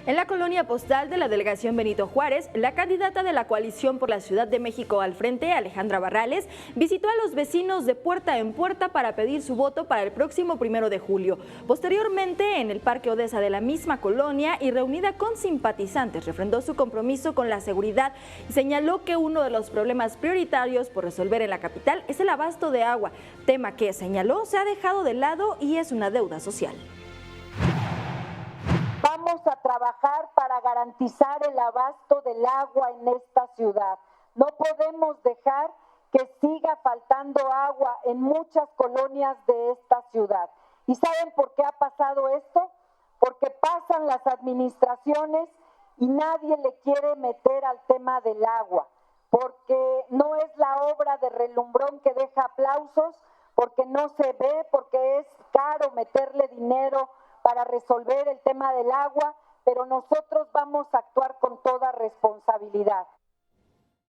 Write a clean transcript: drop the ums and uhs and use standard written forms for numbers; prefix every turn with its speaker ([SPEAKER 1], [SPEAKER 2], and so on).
[SPEAKER 1] En la colonia postal de la delegación Benito Juárez, la candidata de la coalición por la Ciudad de México al frente, Alejandra Barrales, visitó a los vecinos de puerta en puerta para pedir su voto para el próximo 1 de julio. Posteriormente, en el Parque Odesa de la misma colonia y reunida con simpatizantes, refrendó su compromiso con la seguridad y señaló que uno de los problemas prioritarios por resolver en la capital es el abasto de agua, tema que, señaló, se ha dejado de lado y es una deuda social.
[SPEAKER 2] Vamos a trabajar para garantizar el abasto del agua en esta ciudad. No podemos dejar que siga faltando agua en muchas colonias de esta ciudad. ¿Y saben por qué ha pasado esto? Porque pasan las administraciones y nadie le quiere meter al tema del agua, porque no es la obra de relumbrón que deja aplausos, porque no se ve, porque es caro meterle dinero para resolver el tema del agua, pero nosotros vamos a actuar con toda responsabilidad.